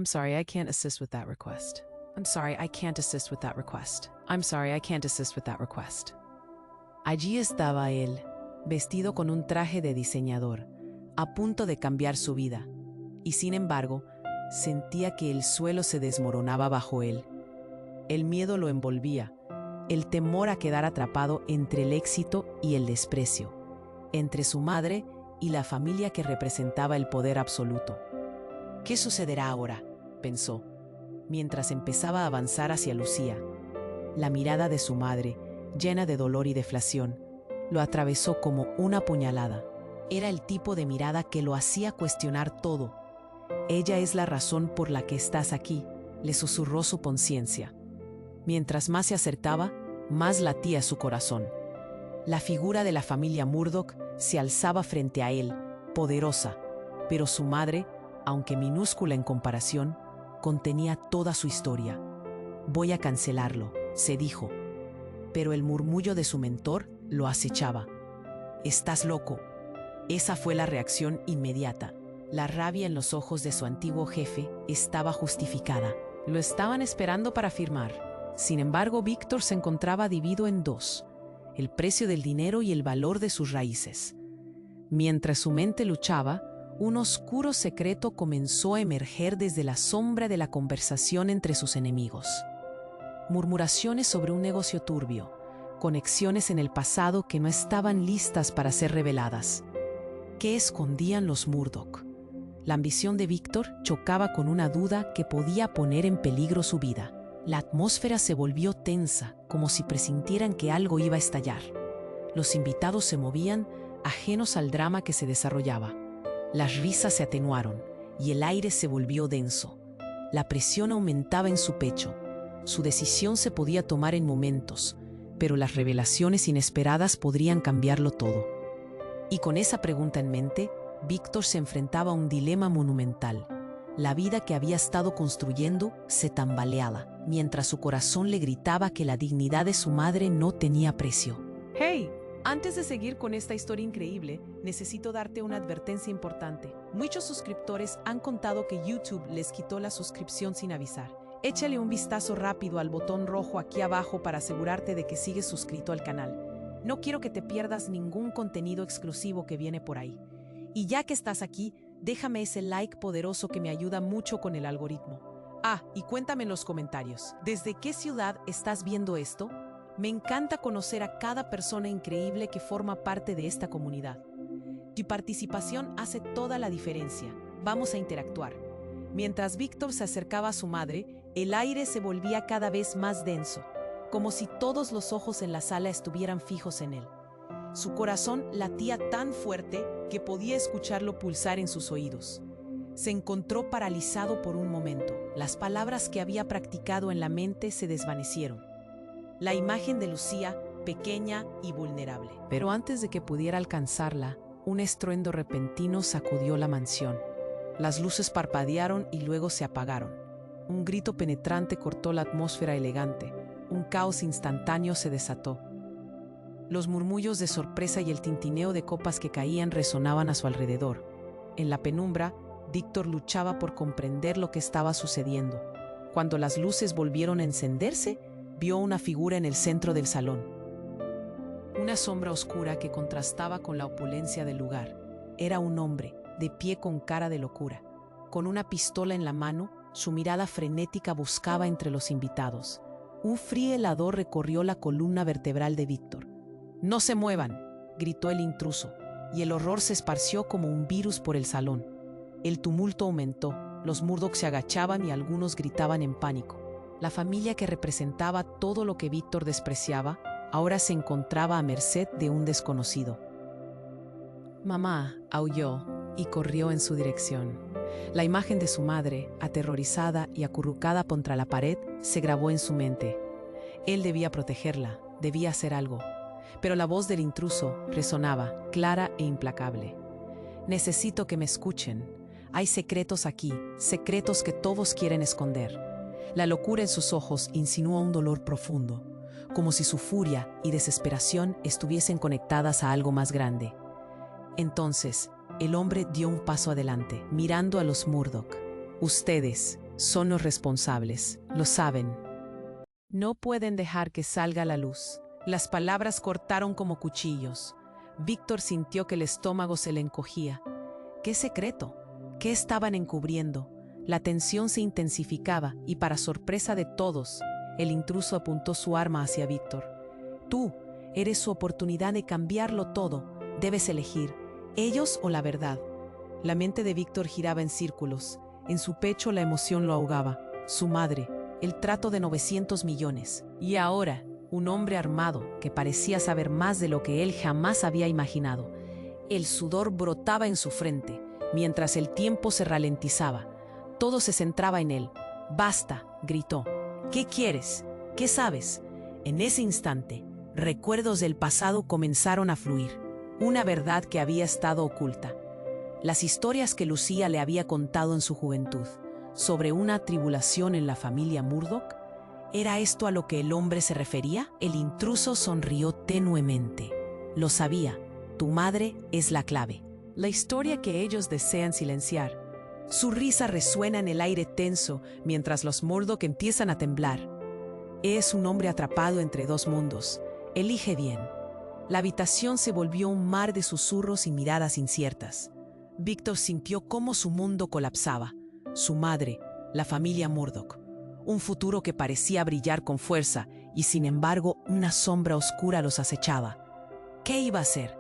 I'm sorry, I can't assist with that request. I'm sorry, I can't assist with that request. I'm sorry, I can't assist with that request. Allí estaba él, vestido con un traje de diseñador, a punto de cambiar su vida. Y sin embargo, sentía que el suelo se desmoronaba bajo él. El miedo lo envolvía, el temor a quedar atrapado entre el éxito y el desprecio, entre su madre y la familia que representaba el poder absoluto. ¿Qué sucederá ahora?, pensó, mientras empezaba a avanzar hacia Lucía. La mirada de su madre, llena de dolor y deflación, lo atravesó como una puñalada. Era el tipo de mirada que lo hacía cuestionar todo. «Ella es la razón por la que estás aquí», le susurró su conciencia. Mientras más se acercaba, más latía su corazón. La figura de la familia Murdoch se alzaba frente a él, poderosa, pero su madre, aunque minúscula en comparación, contenía toda su historia. «Voy a cancelarlo», se dijo. Pero el murmullo de su mentor lo acechaba. «Estás loco». Esa fue la reacción inmediata. La rabia en los ojos de su antiguo jefe estaba justificada. Lo estaban esperando para firmar. Sin embargo, Víctor se encontraba dividido en dos: el precio del dinero y el valor de sus raíces. Mientras su mente luchaba, un oscuro secreto comenzó a emerger desde la sombra de la conversación entre sus enemigos. Murmuraciones sobre un negocio turbio, conexiones en el pasado que no estaban listas para ser reveladas. ¿Qué escondían los Murdoch? La ambición de Víctor chocaba con una duda que podía poner en peligro su vida. La atmósfera se volvió tensa, como si presintieran que algo iba a estallar. Los invitados se movían, ajenos al drama que se desarrollaba. Las risas se atenuaron y el aire se volvió denso. La presión aumentaba en su pecho. Su decisión se podía tomar en momentos, pero las revelaciones inesperadas podrían cambiarlo todo. Y con esa pregunta en mente, Víctor se enfrentaba a un dilema monumental. La vida que había estado construyendo se tambaleaba, mientras su corazón le gritaba que la dignidad de su madre no tenía precio. ¡Hey! Antes de seguir con esta historia increíble, necesito darte una advertencia importante. Muchos suscriptores han contado que YouTube les quitó la suscripción sin avisar. Échale un vistazo rápido al botón rojo aquí abajo para asegurarte de que sigues suscrito al canal. No quiero que te pierdas ningún contenido exclusivo que viene por ahí. Y ya que estás aquí, déjame ese like poderoso que me ayuda mucho con el algoritmo. Ah, y cuéntame en los comentarios, ¿desde qué ciudad estás viendo esto? Me encanta conocer a cada persona increíble que forma parte de esta comunidad. Tu participación hace toda la diferencia. Vamos a interactuar. Mientras Víctor se acercaba a su madre, el aire se volvía cada vez más denso, como si todos los ojos en la sala estuvieran fijos en él. Su corazón latía tan fuerte que podía escucharlo pulsar en sus oídos. Se encontró paralizado por un momento. Las palabras que había practicado en la mente se desvanecieron. La imagen de Lucía, pequeña y vulnerable. Pero antes de que pudiera alcanzarla, un estruendo repentino sacudió la mansión. Las luces parpadearon y luego se apagaron. Un grito penetrante cortó la atmósfera elegante. Un caos instantáneo se desató. Los murmullos de sorpresa y el tintineo de copas que caían resonaban a su alrededor. En la penumbra, Víctor luchaba por comprender lo que estaba sucediendo. Cuando las luces volvieron a encenderse, vio una figura en el centro del salón. Una sombra oscura que contrastaba con la opulencia del lugar. Era un hombre, de pie con cara de locura. Con una pistola en la mano, su mirada frenética buscaba entre los invitados. Un frío helador recorrió la columna vertebral de Víctor. «¡No se muevan!», gritó el intruso, y el horror se esparció como un virus por el salón. El tumulto aumentó, los Murdoch se agachaban y algunos gritaban en pánico. La familia que representaba todo lo que Víctor despreciaba, ahora se encontraba a merced de un desconocido. «Mamá», aulló y corrió en su dirección. La imagen de su madre, aterrorizada y acurrucada contra la pared, se grabó en su mente. Él debía protegerla, debía hacer algo. Pero la voz del intruso resonaba, clara e implacable. «Necesito que me escuchen. Hay secretos aquí, secretos que todos quieren esconder». La locura en sus ojos insinuó un dolor profundo, como si su furia y desesperación estuviesen conectadas a algo más grande. Entonces, el hombre dio un paso adelante, mirando a los Murdoch. «Ustedes son los responsables, lo saben. No pueden dejar que salga a la luz. Las palabras cortaron como cuchillos. Víctor sintió que el estómago se le encogía. ¿Qué secreto? ¿Qué estaban encubriendo? La tensión se intensificaba y, para sorpresa de todos, el intruso apuntó su arma hacia Víctor. Tú eres su oportunidad de cambiarlo todo. Debes elegir, ellos o la verdad. La mente de Víctor giraba en círculos. En su pecho la emoción lo ahogaba. Su madre, el trato de 900 millones. Y ahora, un hombre armado que parecía saber más de lo que él jamás había imaginado. El sudor brotaba en su frente, mientras el tiempo se ralentizaba. Todo se centraba en él. «Basta», gritó. «¿Qué quieres? ¿Qué sabes?» En ese instante, recuerdos del pasado comenzaron a fluir. Una verdad que había estado oculta. Las historias que Lucía le había contado en su juventud sobre una tribulación en la familia Murdoch. ¿Era esto a lo que el hombre se refería? El intruso sonrió tenuemente. Lo sabía. Tu madre es la clave. La historia que ellos desean silenciar. Su risa resuena en el aire tenso mientras los Murdoch empiezan a temblar. Es un hombre atrapado entre dos mundos. Elige bien. La habitación se volvió un mar de susurros y miradas inciertas. Víctor sintió cómo su mundo colapsaba. Su madre, la familia Murdoch. Un futuro que parecía brillar con fuerza y, sin embargo, una sombra oscura los acechaba. ¿Qué iba a hacer?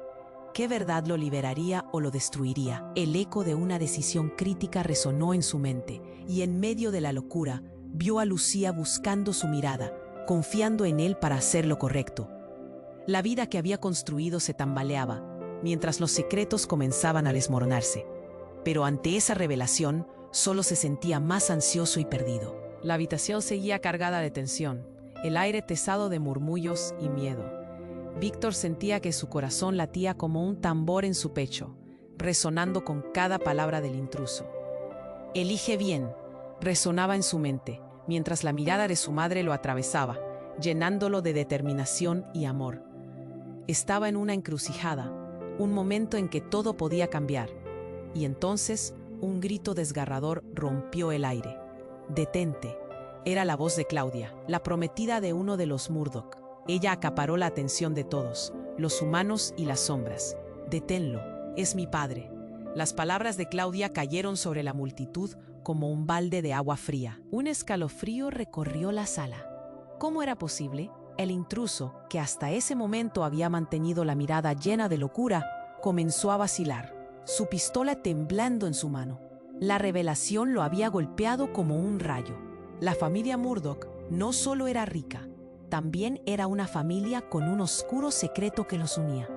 ¿Qué verdad lo liberaría o lo destruiría? El eco de una decisión crítica resonó en su mente, y en medio de la locura, vio a Lucía buscando su mirada, confiando en él para hacer lo correcto. La vida que había construido se tambaleaba, mientras los secretos comenzaban a desmoronarse. Pero ante esa revelación, solo se sentía más ansioso y perdido. La habitación seguía cargada de tensión, el aire pesado de murmullos y miedo. Víctor sentía que su corazón latía como un tambor en su pecho, resonando con cada palabra del intruso. «Elige bien», resonaba en su mente, mientras la mirada de su madre lo atravesaba, llenándolo de determinación y amor. Estaba en una encrucijada, un momento en que todo podía cambiar, y entonces un grito desgarrador rompió el aire. «Detente», era la voz de Claudia, la prometida de uno de los Murdoch. Ella acaparó la atención de todos, los humanos y las sombras. «Deténlo, es mi padre». Las palabras de Claudia cayeron sobre la multitud como un balde de agua fría. Un escalofrío recorrió la sala. ¿Cómo era posible? El intruso, que hasta ese momento había mantenido la mirada llena de locura, comenzó a vacilar, su pistola temblando en su mano. La revelación lo había golpeado como un rayo. La familia Murdoch no solo era rica, también era una familia con un oscuro secreto que los unía.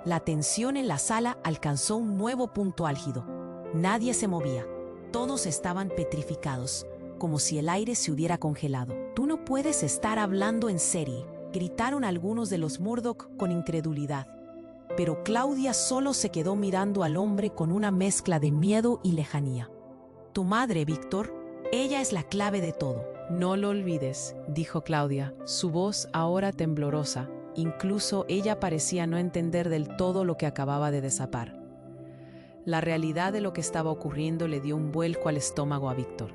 La tensión en la sala alcanzó un nuevo punto álgido. Nadie se movía. Todos estaban petrificados, como si el aire se hubiera congelado. «Tú no puedes estar hablando en serio», gritaron algunos de los Murdoch con incredulidad. Pero Claudia solo se quedó mirando al hombre con una mezcla de miedo y lejanía. «Tu madre, Víctor, ella es la clave de todo». «No lo olvides», dijo Claudia, su voz ahora temblorosa. Incluso ella parecía no entender del todo lo que acababa de desapar. La realidad de lo que estaba ocurriendo le dio un vuelco al estómago a Víctor.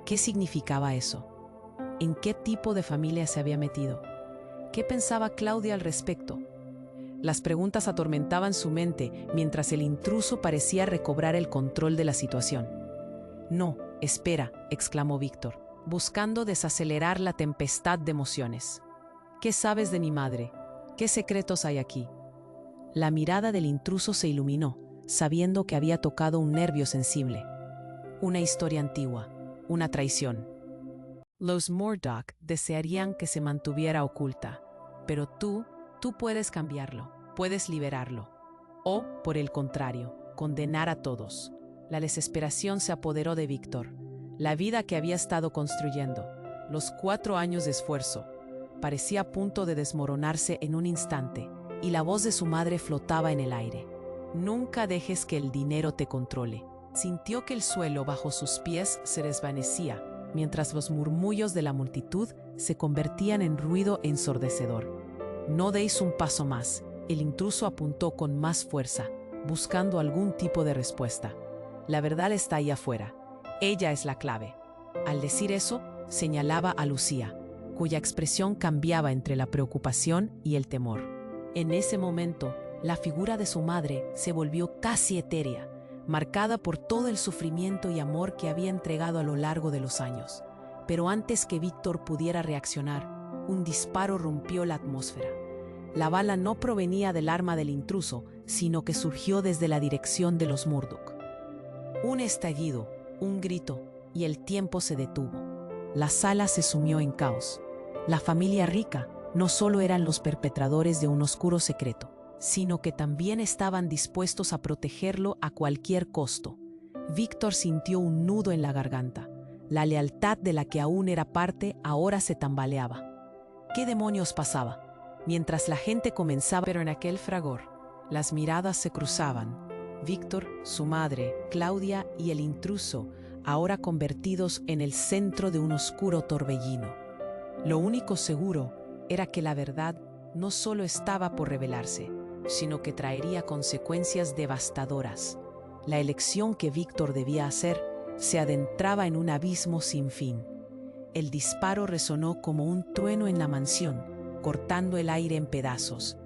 ¿Qué significaba eso? ¿En qué tipo de familia se había metido? ¿Qué pensaba Claudia al respecto? Las preguntas atormentaban su mente mientras el intruso parecía recobrar el control de la situación. «No, espera», exclamó Víctor, buscando desacelerar la tempestad de emociones. «¿Qué sabes de mi madre? ¿Qué secretos hay aquí?» La mirada del intruso se iluminó, sabiendo que había tocado un nervio sensible. Una historia antigua, una traición. Los Murdoch desearían que se mantuviera oculta, pero tú puedes cambiarlo, puedes liberarlo. O, por el contrario, condenar a todos. La desesperación se apoderó de Víctor. La vida que había estado construyendo, los 4 años de esfuerzo, parecía a punto de desmoronarse en un instante, y la voz de su madre flotaba en el aire. «Nunca dejes que el dinero te controle». Sintió que el suelo bajo sus pies se desvanecía, mientras los murmullos de la multitud se convertían en ruido ensordecedor. «No deis un paso más», el intruso apuntó con más fuerza, buscando algún tipo de respuesta. «La verdad está ahí afuera. Ella es la clave. Al decir eso, señalaba a Lucía, cuya expresión cambiaba entre la preocupación y el temor. En ese momento, la figura de su madre se volvió casi etérea, marcada por todo el sufrimiento y amor que había entregado a lo largo de los años. Pero antes que Víctor pudiera reaccionar, un disparo rompió la atmósfera. La bala no provenía del arma del intruso, sino que surgió desde la dirección de los Murdoch. Un estallido, un grito, y el tiempo se detuvo. La sala se sumió en caos. La familia rica no solo eran los perpetradores de un oscuro secreto, sino que también estaban dispuestos a protegerlo a cualquier costo. Víctor sintió un nudo en la garganta. La lealtad de la que aún era parte ahora se tambaleaba. ¿Qué demonios pasaba? Mientras la gente comenzaba, pero en aquel fragor, las miradas se cruzaban. Víctor, su madre, Claudia y el intruso, ahora convertidos en el centro de un oscuro torbellino. Lo único seguro era que la verdad no solo estaba por revelarse, sino que traería consecuencias devastadoras. La elección que Víctor debía hacer se adentraba en un abismo sin fin. El disparo resonó como un trueno en la mansión, cortando el aire en pedazos.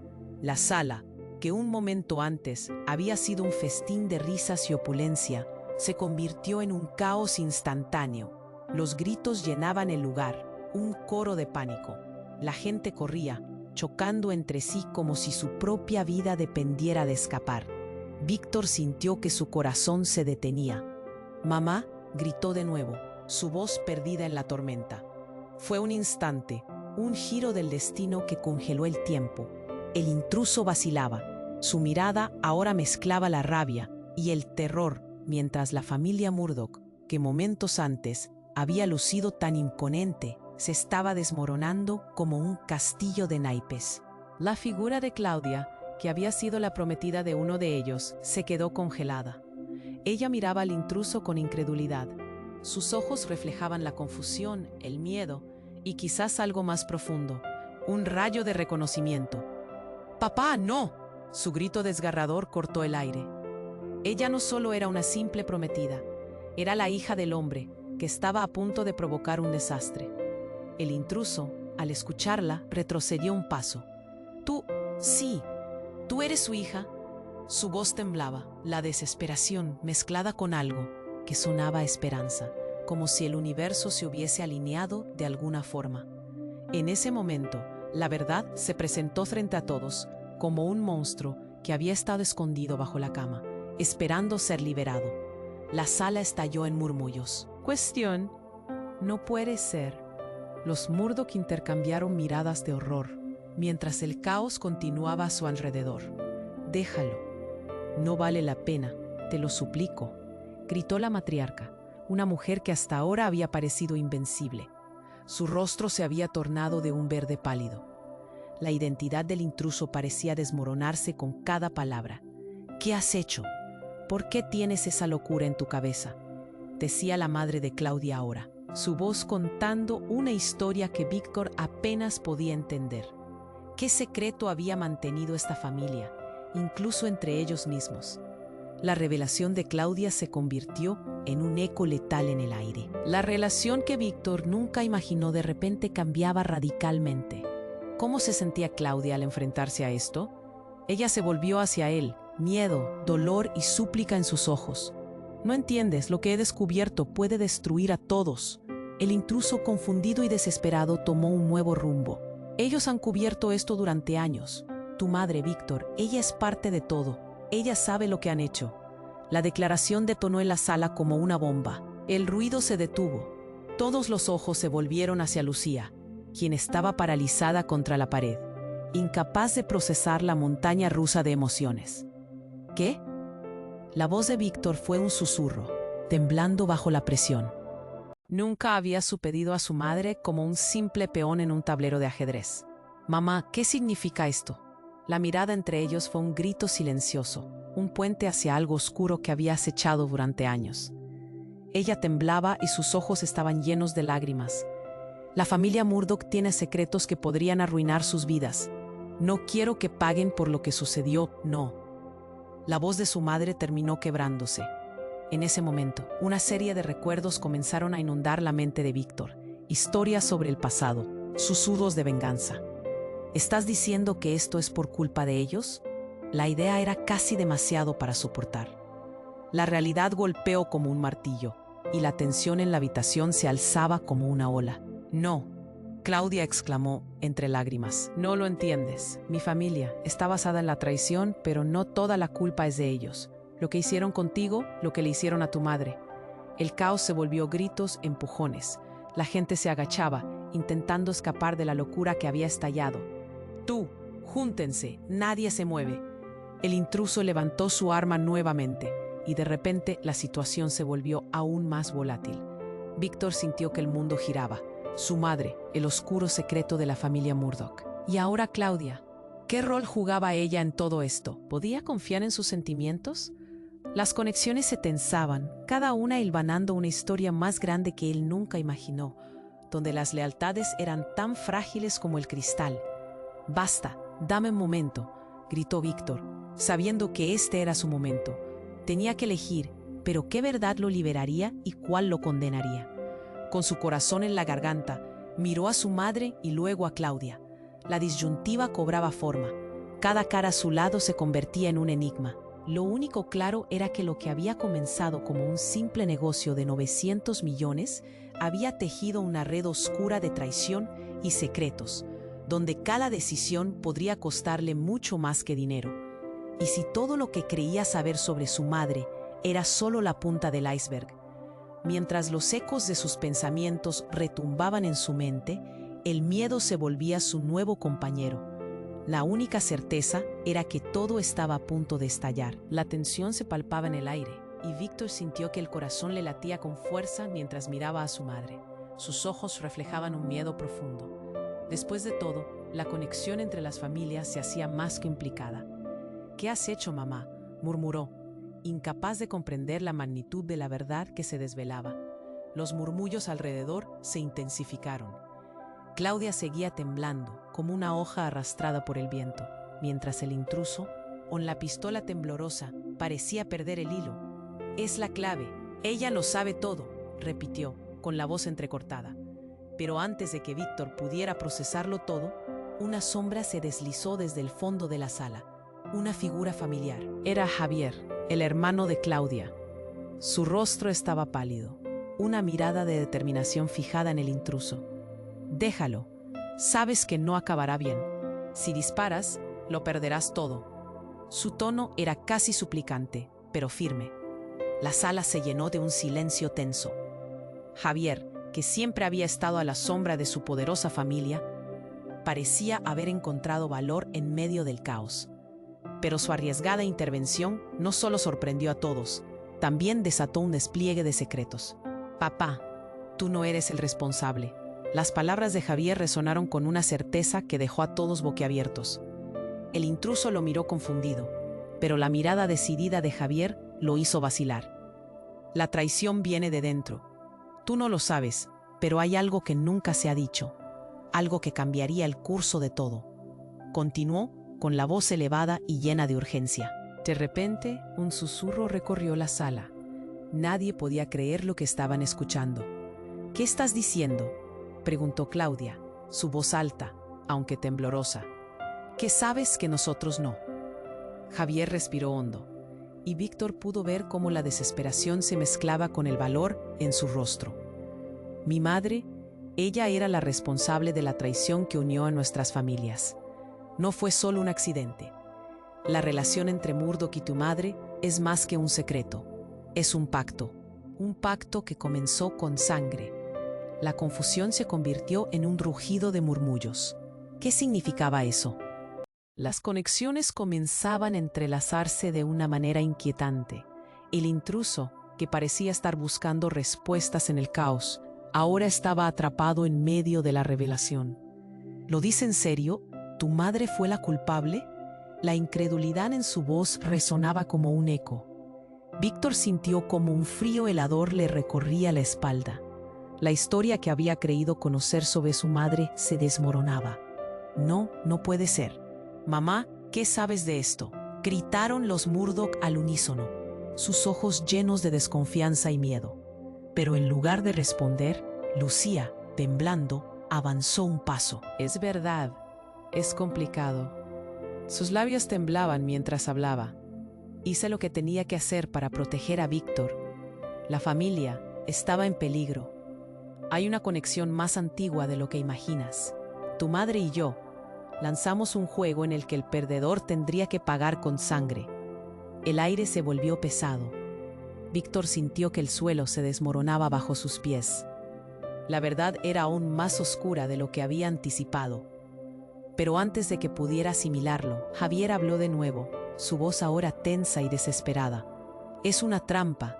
La sala, que un momento antes había sido un festín de risas y opulencia, se convirtió en un caos instantáneo. Los gritos llenaban el lugar, un coro de pánico. La gente corría, chocando entre sí como si su propia vida dependiera de escapar. Víctor sintió que su corazón se detenía. «Mamá», gritó de nuevo, su voz perdida en la tormenta. Fue un instante, un giro del destino que congeló el tiempo. El intruso vacilaba. Su mirada ahora mezclaba la rabia y el terror, mientras la familia Murdoch, que momentos antes había lucido tan imponente, se estaba desmoronando como un castillo de naipes. La figura de Claudia, que había sido la prometida de uno de ellos, se quedó congelada. Ella miraba al intruso con incredulidad. Sus ojos reflejaban la confusión, el miedo y quizás algo más profundo, un rayo de reconocimiento. «¡Papá, no!», su grito desgarrador cortó el aire. Ella no solo era una simple prometida, era la hija del hombre que estaba a punto de provocar un desastre. El intruso, al escucharla, retrocedió un paso. «Tú, sí, tú eres su hija». Su voz temblaba, la desesperación mezclada con algo que sonaba a esperanza, como si el universo se hubiese alineado de alguna forma. En ese momento, la verdad se presentó frente a todos, como un monstruo que había estado escondido bajo la cama, esperando ser liberado. La sala estalló en murmullos. «Cuestión, no puede ser». Los Murdoch intercambiaron miradas de horror, mientras el caos continuaba a su alrededor. «Déjalo. No vale la pena, te lo suplico», gritó la matriarca, una mujer que hasta ahora había parecido invencible. Su rostro se había tornado de un verde pálido. La identidad del intruso parecía desmoronarse con cada palabra. «¿Qué has hecho? ¿Por qué tienes esa locura en tu cabeza?», decía la madre de Claudia ahora, su voz contando una historia que Víctor apenas podía entender. ¿Qué secreto había mantenido esta familia, incluso entre ellos mismos? La revelación de Claudia se convirtió en un eco letal en el aire. La relación que Víctor nunca imaginó de repente cambiaba radicalmente. ¿Cómo se sentía Claudia al enfrentarse a esto? Ella se volvió hacia él, miedo, dolor y súplica en sus ojos. «No entiendes, lo que he descubierto puede destruir a todos». El intruso, confundido y desesperado, tomó un nuevo rumbo. «Ellos han cubierto esto durante años. Tu madre, Víctor, ella es parte de todo. Ella sabe lo que han hecho». La declaración detonó en la sala como una bomba. El ruido se detuvo. Todos los ojos se volvieron hacia Lucía, quien estaba paralizada contra la pared, incapaz de procesar la montaña rusa de emociones. «¿Qué?». La voz de Víctor fue un susurro, temblando bajo la presión. Nunca había supedido a su madre como un simple peón en un tablero de ajedrez. «Mamá, ¿qué significa esto?». La mirada entre ellos fue un grito silencioso, un puente hacia algo oscuro que había acechado durante años. Ella temblaba y sus ojos estaban llenos de lágrimas. «La familia Murdoch tiene secretos que podrían arruinar sus vidas. No quiero que paguen por lo que sucedió, no». La voz de su madre terminó quebrándose. En ese momento, una serie de recuerdos comenzaron a inundar la mente de Víctor. Historias sobre el pasado, susurros de venganza. ¿Estás diciendo que esto es por culpa de ellos? La idea era casi demasiado para soportar. La realidad golpeó como un martillo, y la tensión en la habitación se alzaba como una ola. No, Claudia exclamó entre lágrimas. No lo entiendes. Mi familia está basada en la traición, pero no toda la culpa es de ellos. Lo que hicieron contigo, lo que le hicieron a tu madre. El caos se volvió gritos, empujones. La gente se agachaba, intentando escapar de la locura que había estallado. Tú, júntense, nadie se mueve. El intruso levantó su arma nuevamente, y de repente la situación se volvió aún más volátil. Víctor sintió que el mundo giraba. Su madre, el oscuro secreto de la familia Murdoch. Y ahora Claudia. ¿Qué rol jugaba ella en todo esto? ¿Podía confiar en sus sentimientos? Las conexiones se tensaban, cada una hilvanando una historia más grande que él nunca imaginó, donde las lealtades eran tan frágiles como el cristal. «Basta, dame un momento», gritó Víctor, sabiendo que este era su momento. Tenía que elegir, pero ¿qué verdad lo liberaría y cuál lo condenaría? Con su corazón en la garganta, miró a su madre y luego a Claudia. La disyuntiva cobraba forma. Cada cara a su lado se convertía en un enigma. Lo único claro era que lo que había comenzado como un simple negocio de 900 millones había tejido una red oscura de traición y secretos, donde cada decisión podría costarle mucho más que dinero. Y si todo lo que creía saber sobre su madre era solo la punta del iceberg, mientras los ecos de sus pensamientos retumbaban en su mente, el miedo se volvía su nuevo compañero. La única certeza era que todo estaba a punto de estallar. La tensión se palpaba en el aire, y Víctor sintió que el corazón le latía con fuerza mientras miraba a su madre. Sus ojos reflejaban un miedo profundo. Después de todo, la conexión entre las familias se hacía más que implicada. «¿Qué has hecho, mamá?», murmuró, incapaz de comprender la magnitud de la verdad que se desvelaba. Los murmullos alrededor se intensificaron. Claudia seguía temblando, como una hoja arrastrada por el viento, mientras el intruso, con la pistola temblorosa, parecía perder el hilo. «Es la clave. Ella lo sabe todo», repitió, con la voz entrecortada. Pero antes de que Víctor pudiera procesarlo todo, una sombra se deslizó desde el fondo de la sala. Una figura familiar. Era Javier, el hermano de Claudia. Su rostro estaba pálido, una mirada de determinación fijada en el intruso. «Déjalo. Sabes que no acabará bien. Si disparas, lo perderás todo». Su tono era casi suplicante, pero firme. La sala se llenó de un silencio tenso. Javier, que siempre había estado a la sombra de su poderosa familia, parecía haber encontrado valor en medio del caos. Pero su arriesgada intervención no solo sorprendió a todos, también desató un despliegue de secretos. «Papá, tú no eres el responsable». Las palabras de Javier resonaron con una certeza que dejó a todos boquiabiertos. El intruso lo miró confundido, pero la mirada decidida de Javier lo hizo vacilar. «La traición viene de dentro. Tú no lo sabes, pero hay algo que nunca se ha dicho, algo que cambiaría el curso de todo», continuó con la voz elevada y llena de urgencia. De repente, un susurro recorrió la sala. Nadie podía creer lo que estaban escuchando. «¿Qué estás diciendo?», preguntó Claudia, su voz alta, aunque temblorosa. «¿Qué sabes que nosotros no?». Javier respiró hondo, y Víctor pudo ver cómo la desesperación se mezclaba con el valor en su rostro. «Mi madre, ella era la responsable de la traición que unió a nuestras familias. No fue solo un accidente. La relación entre Murdoch y tu madre es más que un secreto. Es un pacto que comenzó con sangre». La confusión se convirtió en un rugido de murmullos. ¿Qué significaba eso? Las conexiones comenzaban a entrelazarse de una manera inquietante. El intruso, que parecía estar buscando respuestas en el caos, ahora estaba atrapado en medio de la revelación. ¿Lo dice en serio? ¿Tu madre fue la culpable? La incredulidad en su voz resonaba como un eco. Víctor sintió como un frío helador le recorría la espalda. La historia que había creído conocer sobre su madre se desmoronaba. «No, no puede ser. Mamá, ¿qué sabes de esto?», gritaron los Murdoch al unísono. sus ojos llenos de desconfianza y miedo. Pero en lugar de responder, Lucía, temblando, avanzó un paso. Es verdad, es complicado. Sus labios temblaban mientras hablaba. Hice lo que tenía que hacer para proteger a Víctor. La familia estaba en peligro. Hay una conexión más antigua de lo que imaginas. Tu madre y yo lanzamos un juego en el que el perdedor tendría que pagar con sangre. El aire se volvió pesado. Víctor sintió que el suelo se desmoronaba bajo sus pies. La verdad era aún más oscura de lo que había anticipado. Pero antes de que pudiera asimilarlo, Javier habló de nuevo, su voz ahora tensa y desesperada. Es una trampa.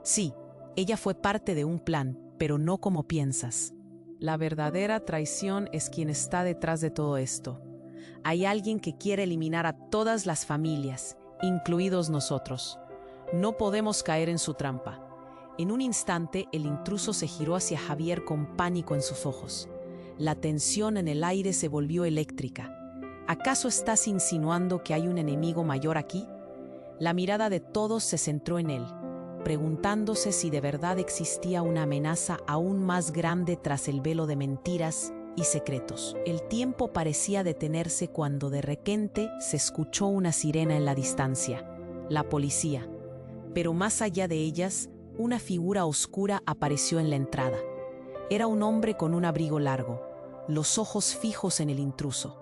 Sí, ella fue parte de un plan, pero no como piensas. La verdadera traición es quien está detrás de todo esto. Hay alguien que quiere eliminar a todas las familias, incluidos nosotros. No podemos caer en su trampa. En un instante, el intruso se giró hacia Javier con pánico en sus ojos. La tensión en el aire se volvió eléctrica. ¿Acaso estás insinuando que hay un enemigo mayor aquí? La mirada de todos se centró en él, preguntándose si de verdad existía una amenaza aún más grande tras el velo de mentiras y secretos. El tiempo parecía detenerse cuando de repente se escuchó una sirena en la distancia. La policía. Pero más allá de ellas, una figura oscura apareció en la entrada. Era un hombre con un abrigo largo, los ojos fijos en el intruso.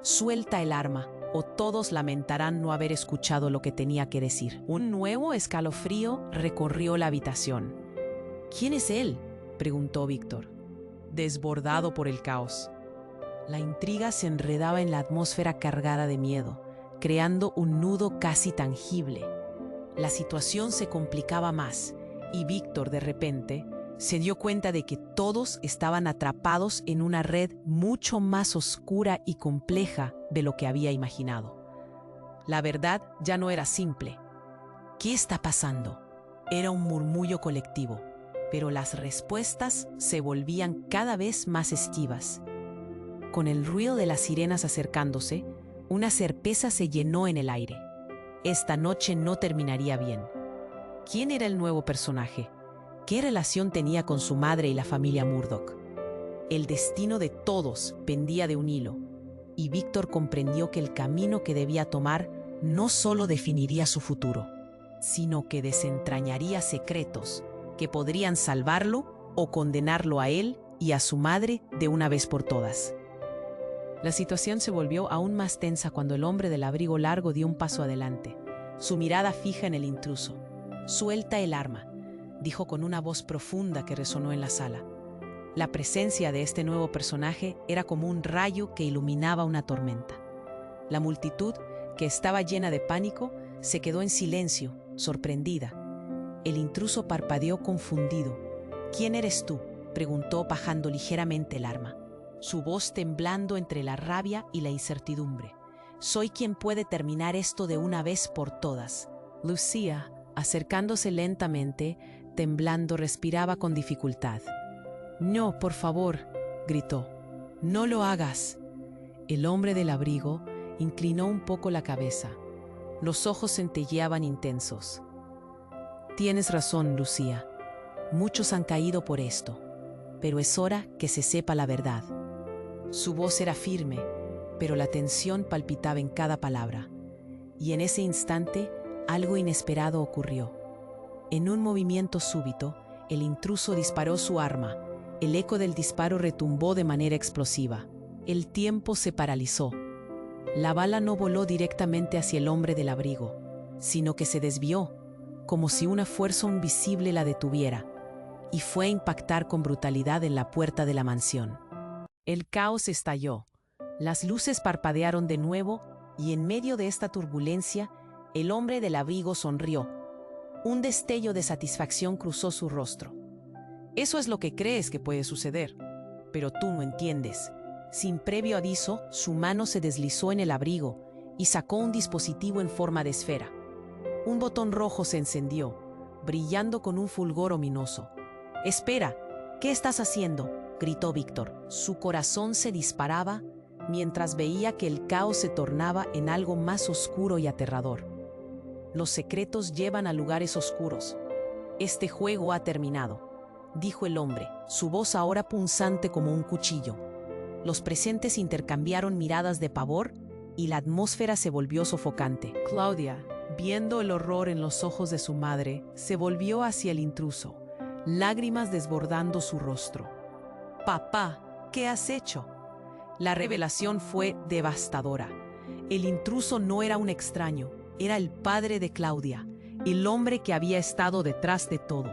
Suelta el arma, o todos lamentarán no haber escuchado lo que tenía que decir. Un nuevo escalofrío recorrió la habitación. ¿Quién es él?, preguntó Víctor, desbordado por el caos. La intriga se enredaba en la atmósfera cargada de miedo, creando un nudo casi tangible. La situación se complicaba más, y Víctor, de repente, se dio cuenta de que todos estaban atrapados en una red mucho más oscura y compleja de lo que había imaginado. La verdad ya no era simple. ¿Qué está pasando? Era un murmullo colectivo, pero las respuestas se volvían cada vez más esquivas. Con el ruido de las sirenas acercándose, una certeza se llenó en el aire. Esta noche no terminaría bien. ¿Quién era el nuevo personaje? ¿Qué relación tenía con su madre y la familia Murdoch? El destino de todos pendía de un hilo, y Víctor comprendió que el camino que debía tomar no solo definiría su futuro, sino que desentrañaría secretos que podrían salvarlo o condenarlo a él y a su madre de una vez por todas. La situación se volvió aún más tensa cuando el hombre del abrigo largo dio un paso adelante, su mirada fija en el intruso. «Suelta el arma», dijo con una voz profunda que resonó en la sala. La presencia de este nuevo personaje era como un rayo que iluminaba una tormenta. La multitud, que estaba llena de pánico, se quedó en silencio, sorprendida. El intruso parpadeó confundido. «¿Quién eres tú?», preguntó bajando ligeramente el arma, su voz temblando entre la rabia y la incertidumbre. «Soy quien puede terminar esto de una vez por todas». Lucía, acercándose lentamente, temblando, respiraba con dificultad. «No, por favor», gritó. «No lo hagas». El hombre del abrigo inclinó un poco la cabeza. Los ojos centelleaban intensos. «Tienes razón, Lucía. Muchos han caído por esto, pero es hora que se sepa la verdad». Su voz era firme, pero la tensión palpitaba en cada palabra. Y en ese instante, algo inesperado ocurrió. En un movimiento súbito, el intruso disparó su arma. El eco del disparo retumbó de manera explosiva. El tiempo se paralizó. La bala no voló directamente hacia el hombre del abrigo, sino que se desvió, como si una fuerza invisible la detuviera, y fue a impactar con brutalidad en la puerta de la mansión. El caos estalló. Las luces parpadearon de nuevo, y en medio de esta turbulencia, el hombre del abrigo sonrió. Un destello de satisfacción cruzó su rostro. «Eso es lo que crees que puede suceder, pero tú no entiendes». Sin previo aviso, su mano se deslizó en el abrigo y sacó un dispositivo en forma de esfera. Un botón rojo se encendió, brillando con un fulgor ominoso. «Espera, ¿qué estás haciendo?», gritó Víctor. Su corazón se disparaba mientras veía que el caos se tornaba en algo más oscuro y aterrador. Los secretos llevan a lugares oscuros. Este juego ha terminado, dijo el hombre, su voz ahora punzante como un cuchillo. Los presentes intercambiaron miradas de pavor y la atmósfera se volvió sofocante. Claudia, viendo el horror en los ojos de su madre, se volvió hacia el intruso, lágrimas desbordando su rostro. «Papá, ¿qué has hecho?». La revelación fue devastadora. El intruso no era un extraño, era el padre de Claudia, el hombre que había estado detrás de todo.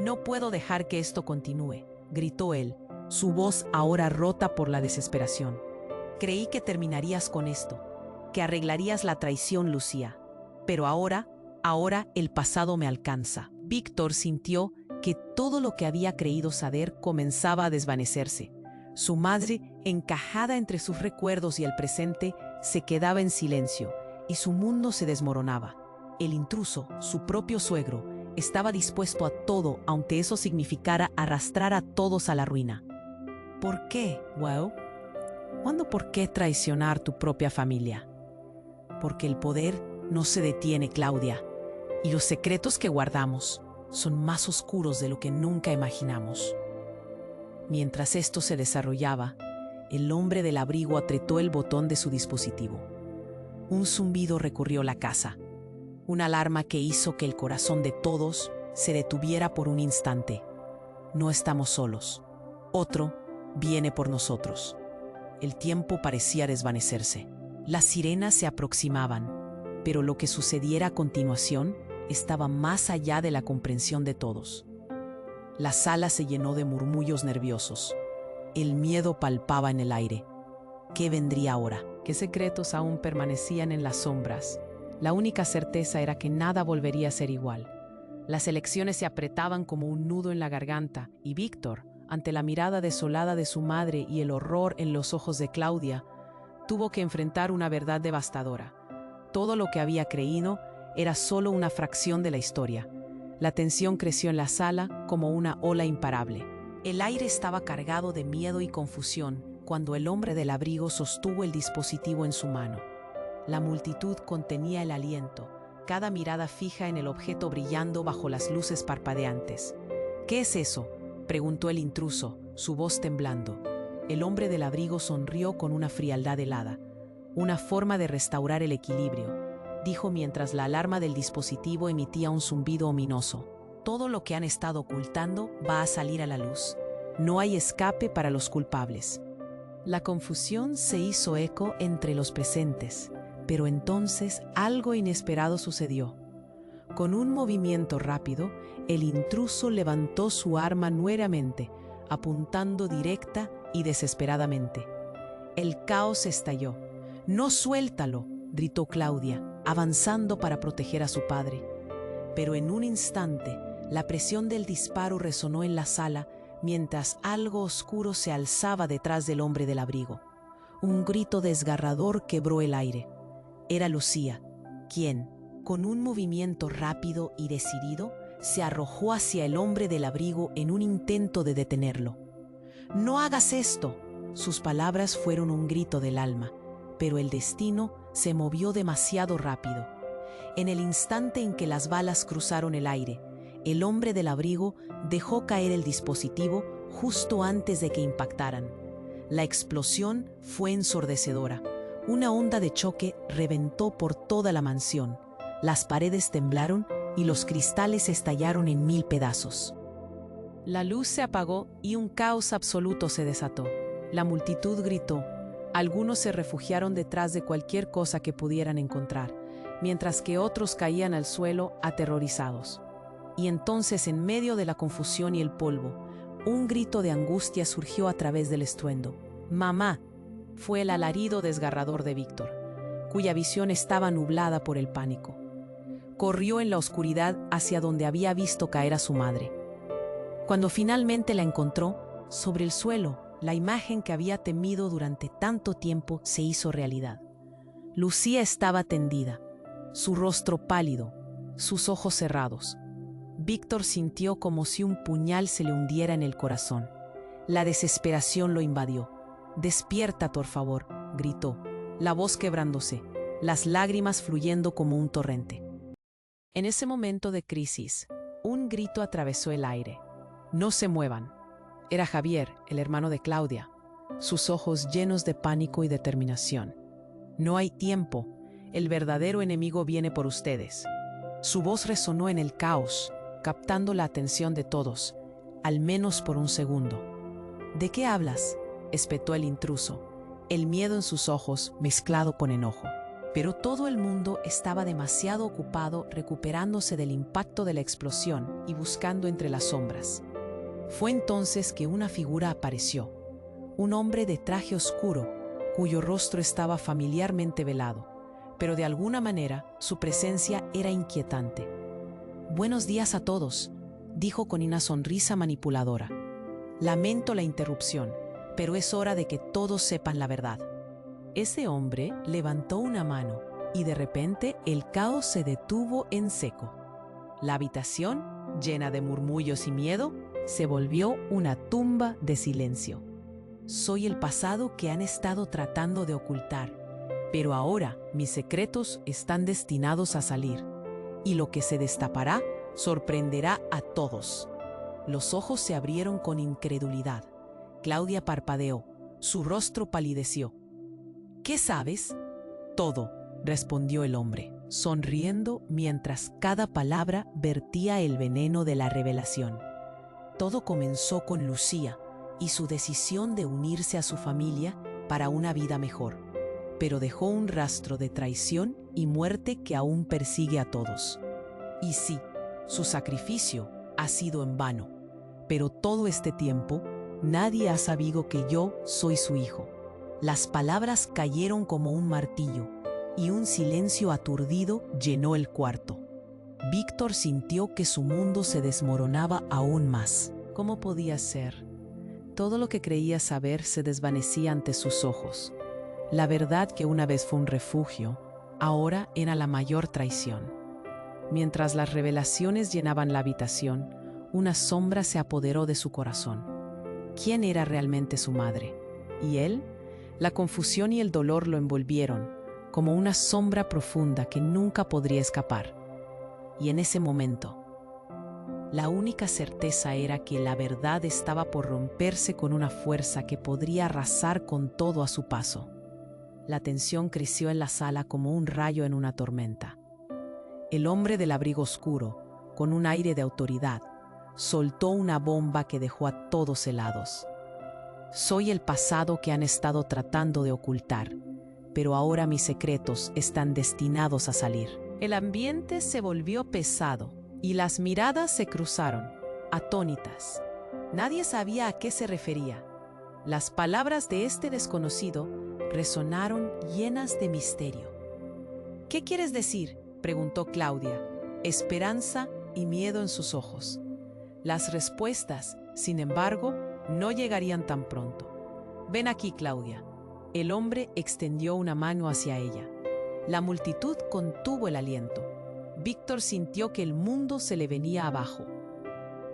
«No puedo dejar que esto continúe», gritó él, su voz ahora rota por la desesperación. «Creí que terminarías con esto, que arreglarías la traición, Lucía. Pero ahora el pasado me alcanza». Víctor sintió que todo lo que había creído saber comenzaba a desvanecerse. Su madre, encajada entre sus recuerdos y el presente, se quedaba en silencio y su mundo se desmoronaba. El intruso, su propio suegro, estaba dispuesto a todo, aunque eso significara arrastrar a todos a la ruina. ¿Por qué, Wow? ¿Cuándo por qué traicionar tu propia familia? Porque el poder no se detiene, Claudia, y los secretos que guardamos son más oscuros de lo que nunca imaginamos. Mientras esto se desarrollaba, el hombre del abrigo apretó el botón de su dispositivo. Un zumbido recorrió la casa, una alarma que hizo que el corazón de todos se detuviera por un instante. No estamos solos. Otro viene por nosotros. El tiempo parecía desvanecerse. Las sirenas se aproximaban, pero lo que sucediera a continuación estaba más allá de la comprensión de todos. La sala se llenó de murmullos nerviosos. El miedo palpaba en el aire. ¿Qué vendría ahora? ¿Qué secretos aún permanecían en las sombras? La única certeza era que nada volvería a ser igual. Las elecciones se apretaban como un nudo en la garganta, y Víctor, ante la mirada desolada de su madre y el horror en los ojos de Claudia, tuvo que enfrentar una verdad devastadora. Todo lo que había creído era solo una fracción de la historia. La tensión creció en la sala como una ola imparable. El aire estaba cargado de miedo y confusión cuando el hombre del abrigo sostuvo el dispositivo en su mano. La multitud contenía el aliento, cada mirada fija en el objeto brillando bajo las luces parpadeantes. «¿Qué es eso?», preguntó el intruso, su voz temblando. El hombre del abrigo sonrió con una frialdad helada. «Una forma de restaurar el equilibrio», dijo mientras la alarma del dispositivo emitía un zumbido ominoso. «Todo lo que han estado ocultando va a salir a la luz. No hay escape para los culpables». La confusión se hizo eco entre los presentes, pero entonces algo inesperado sucedió. Con un movimiento rápido, el intruso levantó su arma nuevamente, apuntando directa y desesperadamente. El caos estalló. «¡No, suéltalo!», gritó Claudia, avanzando para proteger a su padre. Pero en un instante, la presión del disparo resonó en la sala mientras algo oscuro se alzaba detrás del hombre del abrigo. Un grito desgarrador quebró el aire. Era Lucía, quien, con un movimiento rápido y decidido, se arrojó hacia el hombre del abrigo en un intento de detenerlo. «¡No hagas esto!». Sus palabras fueron un grito del alma, pero el destino se movió demasiado rápido. En el instante en que las balas cruzaron el aire, el hombre del abrigo dejó caer el dispositivo justo antes de que impactaran. La explosión fue ensordecedora. Una onda de choque reventó por toda la mansión. Las paredes temblaron y los cristales estallaron en 1000 pedazos. La luz se apagó y un caos absoluto se desató. La multitud gritó. Algunos se refugiaron detrás de cualquier cosa que pudieran encontrar, mientras que otros caían al suelo aterrorizados. Y entonces, en medio de la confusión y el polvo, un grito de angustia surgió a través del estruendo. «¡Mamá!», fue el alarido desgarrador de Víctor, cuya visión estaba nublada por el pánico. Corrió en la oscuridad hacia donde había visto caer a su madre. Cuando finalmente la encontró, sobre el suelo, la imagen que había temido durante tanto tiempo se hizo realidad. Lucía estaba tendida, su rostro pálido, sus ojos cerrados. Víctor sintió como si un puñal se le hundiera en el corazón. La desesperación lo invadió. «Despierta, por favor», gritó, la voz quebrándose, las lágrimas fluyendo como un torrente. En ese momento de crisis, un grito atravesó el aire. «No se muevan». Era Javier, el hermano de Claudia, sus ojos llenos de pánico y determinación. «No hay tiempo. El verdadero enemigo viene por ustedes». Su voz resonó en el caos, captando la atención de todos, al menos por un segundo. «¿De qué hablas?», espetó el intruso, el miedo en sus ojos mezclado con enojo. Pero todo el mundo estaba demasiado ocupado recuperándose del impacto de la explosión y buscando entre las sombras. Fue entonces que una figura apareció, un hombre de traje oscuro, cuyo rostro estaba familiarmente velado, pero de alguna manera su presencia era inquietante. «Buenos días a todos», dijo con una sonrisa manipuladora. «Lamento la interrupción, pero es hora de que todos sepan la verdad». Ese hombre levantó una mano y de repente el caos se detuvo en seco. La habitación, llena de murmullos y miedo, se volvió una tumba de silencio. «Soy el pasado que han estado tratando de ocultar, pero ahora mis secretos están destinados a salir, y lo que se destapará sorprenderá a todos». Los ojos se abrieron con incredulidad. Claudia parpadeó, su rostro palideció. «¿Qué sabes?». «Todo», respondió el hombre, sonriendo mientras cada palabra vertía el veneno de la revelación. Todo comenzó con Lucía y su decisión de unirse a su familia para una vida mejor, pero dejó un rastro de traición y muerte que aún persigue a todos. Y sí, su sacrificio ha sido en vano, pero todo este tiempo nadie ha sabido que yo soy su hijo. Las palabras cayeron como un martillo y un silencio aturdido llenó el cuarto. Víctor sintió que su mundo se desmoronaba aún más. ¿Cómo podía ser? Todo lo que creía saber se desvanecía ante sus ojos. La verdad que una vez fue un refugio, ahora era la mayor traición. Mientras las revelaciones llenaban la habitación, una sombra se apoderó de su corazón. ¿Quién era realmente su madre? ¿Y él? La confusión y el dolor lo envolvieron, como una sombra profunda que nunca podría escapar. Y en ese momento, la única certeza era que la verdad estaba por romperse con una fuerza que podría arrasar con todo a su paso. La tensión creció en la sala como un rayo en una tormenta. El hombre del abrigo oscuro, con un aire de autoridad, soltó una bomba que dejó a todos helados. «Soy el pasado que han estado tratando de ocultar, pero ahora mis secretos están destinados a salir». El ambiente se volvió pesado y las miradas se cruzaron, atónitas. Nadie sabía a qué se refería. Las palabras de este desconocido resonaron llenas de misterio. «¿Qué quieres decir?», preguntó Claudia, esperanza y miedo en sus ojos. Las respuestas, sin embargo, no llegarían tan pronto. «Ven aquí, Claudia». El hombre extendió una mano hacia ella. La multitud contuvo el aliento. Víctor sintió que el mundo se le venía abajo.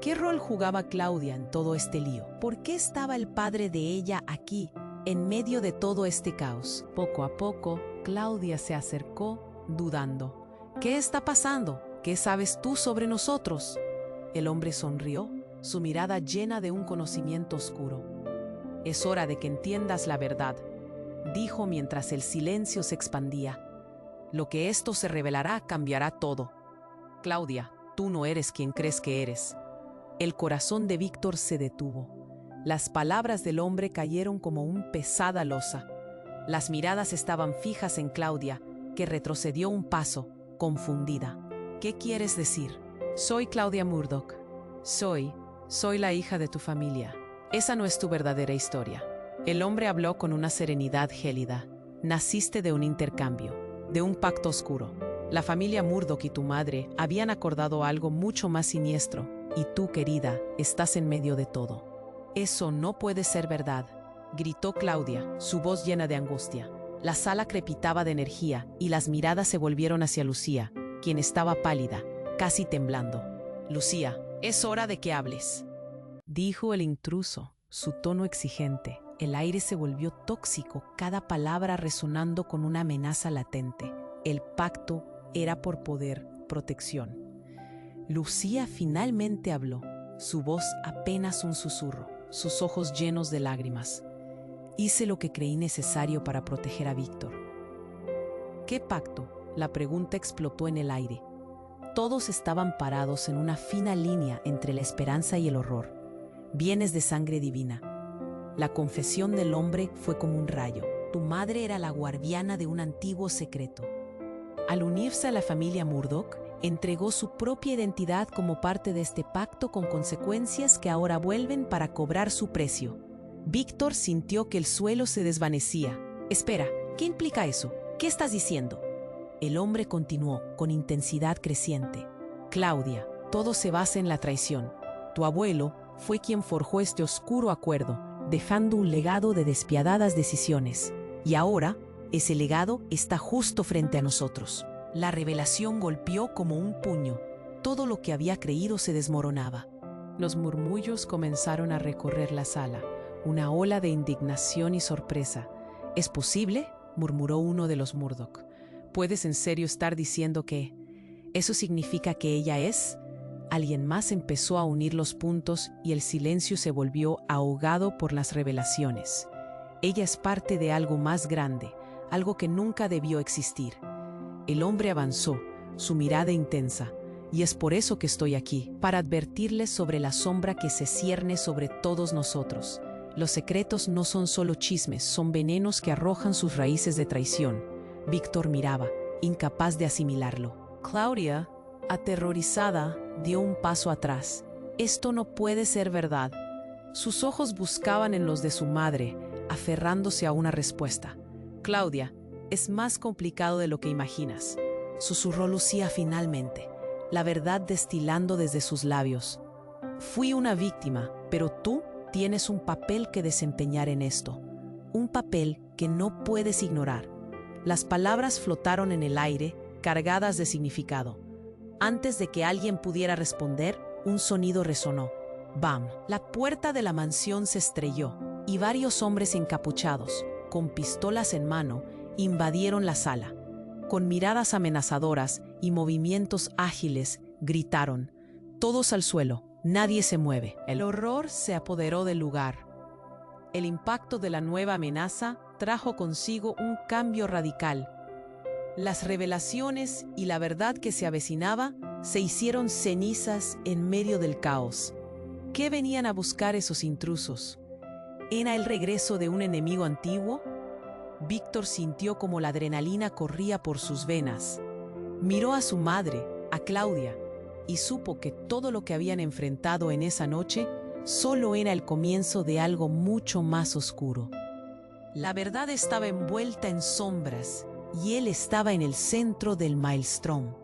¿Qué rol jugaba Claudia en todo este lío? ¿Por qué estaba el padre de ella aquí, en medio de todo este caos? Poco a poco, Claudia se acercó, dudando. «¿Qué está pasando? ¿Qué sabes tú sobre nosotros?». El hombre sonrió, su mirada llena de un conocimiento oscuro. «Es hora de que entiendas la verdad», dijo mientras el silencio se expandía. «Lo que esto se revelará cambiará todo. Claudia, tú no eres quien crees que eres». El corazón de Víctor se detuvo. Las palabras del hombre cayeron como una pesada losa. Las miradas estaban fijas en Claudia, que retrocedió un paso, confundida. «¿Qué quieres decir?». «Soy Claudia Murdoch. Soy la hija de tu familia. Esa no es tu verdadera historia». El hombre habló con una serenidad gélida. «Naciste de un intercambio, de un pacto oscuro. La familia Murdoch y tu madre habían acordado algo mucho más siniestro, y tú, querida, estás en medio de todo». «Eso no puede ser verdad», gritó Claudia, su voz llena de angustia. La sala crepitaba de energía y las miradas se volvieron hacia Lucía, quien estaba pálida, casi temblando. «Lucía, es hora de que hables», dijo el intruso, su tono exigente. El aire se volvió tóxico, cada palabra resonando con una amenaza latente. El pacto era por poder, protección. Lucía finalmente habló, su voz apenas un susurro, sus ojos llenos de lágrimas. Hice lo que creí necesario para proteger a Víctor. ¿Qué pacto? La pregunta explotó en el aire. Todos estaban parados en una fina línea entre la esperanza y el horror. Vienes de sangre divina. La confesión del hombre fue como un rayo. Tu madre era la guardiana de un antiguo secreto. Al unirse a la familia Murdoch, entregó su propia identidad como parte de este pacto con consecuencias que ahora vuelven para cobrar su precio. Víctor sintió que el suelo se desvanecía. Espera, ¿qué implica eso? ¿Qué estás diciendo? El hombre continuó, con intensidad creciente. Claudia, todo se basa en la traición. Tu abuelo fue quien forjó este oscuro acuerdo, dejando un legado de despiadadas decisiones. Y ahora, ese legado está justo frente a nosotros. La revelación golpeó como un puño. Todo lo que había creído se desmoronaba. Los murmullos comenzaron a recorrer la sala, una ola de indignación y sorpresa. ¿Es posible?, murmuró uno de los Murdoch. ¿Puedes en serio estar diciendo que eso significa que ella es? Alguien más empezó a unir los puntos y el silencio se volvió ahogado por las revelaciones. Ella es parte de algo más grande, algo que nunca debió existir. El hombre avanzó, su mirada intensa, y es por eso que estoy aquí, para advertirles sobre la sombra que se cierne sobre todos nosotros. Los secretos no son solo chismes, son venenos que arrojan sus raíces de traición. Víctor miraba, incapaz de asimilarlo. Claudia, aterrorizada, dio un paso atrás. Esto no puede ser verdad. Sus ojos buscaban en los de su madre, aferrándose a una respuesta. Claudia, es más complicado de lo que imaginas, susurró Lucía finalmente, la verdad destilando desde sus labios. Fui una víctima, pero tú tienes un papel que desempeñar en esto. Un papel que no puedes ignorar. Las palabras flotaron en el aire, cargadas de significado. Antes de que alguien pudiera responder, un sonido resonó. ¡Bam! La puerta de la mansión se estrelló y varios hombres encapuchados, con pistolas en mano, invadieron la sala. Con miradas amenazadoras y movimientos ágiles, gritaron: «Todos al suelo, nadie se mueve». El horror se apoderó del lugar. El impacto de la nueva amenaza trajo consigo un cambio radical. Las revelaciones y la verdad que se avecinaba se hicieron cenizas en medio del caos. ¿Qué venían a buscar esos intrusos? ¿Era el regreso de un enemigo antiguo? Víctor sintió como la adrenalina corría por sus venas. Miró a su madre, a Claudia, y supo que todo lo que habían enfrentado en esa noche solo era el comienzo de algo mucho más oscuro. La verdad estaba envuelta en sombras y él estaba en el centro del maelstrom.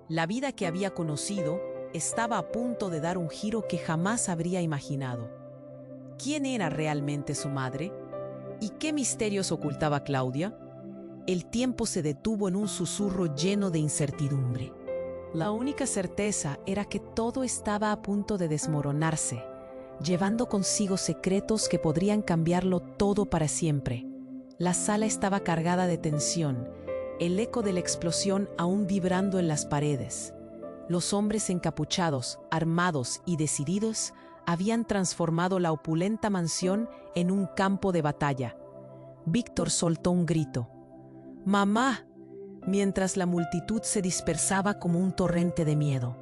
La vida que había conocido estaba a punto de dar un giro que jamás habría imaginado. ¿Quién era realmente su madre? ¿Y qué misterios ocultaba Claudia? El tiempo se detuvo en un susurro lleno de incertidumbre. La única certeza era que todo estaba a punto de desmoronarse, llevando consigo secretos que podrían cambiarlo todo para siempre. La sala estaba cargada de tensión, el eco de la explosión aún vibrando en las paredes. Los hombres encapuchados, armados y decididos, habían transformado la opulenta mansión en un campo de batalla. Víctor soltó un grito: «¡Mamá!», mientras la multitud se dispersaba como un torrente de miedo.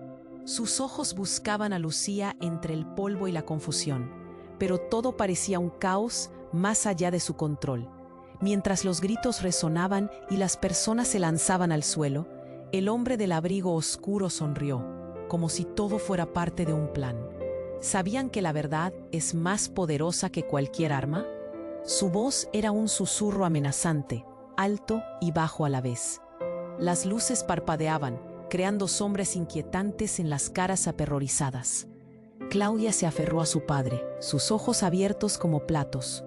Sus ojos buscaban a Lucía entre el polvo y la confusión, pero todo parecía un caos más allá de su control. Mientras los gritos resonaban y las personas se lanzaban al suelo, el hombre del abrigo oscuro sonrió, como si todo fuera parte de un plan. ¿Sabían que la verdad es más poderosa que cualquier arma? Su voz era un susurro amenazante, alto y bajo a la vez. Las luces parpadeaban, creando sombras inquietantes en las caras aterrorizadas. Claudia se aferró a su padre, sus ojos abiertos como platos.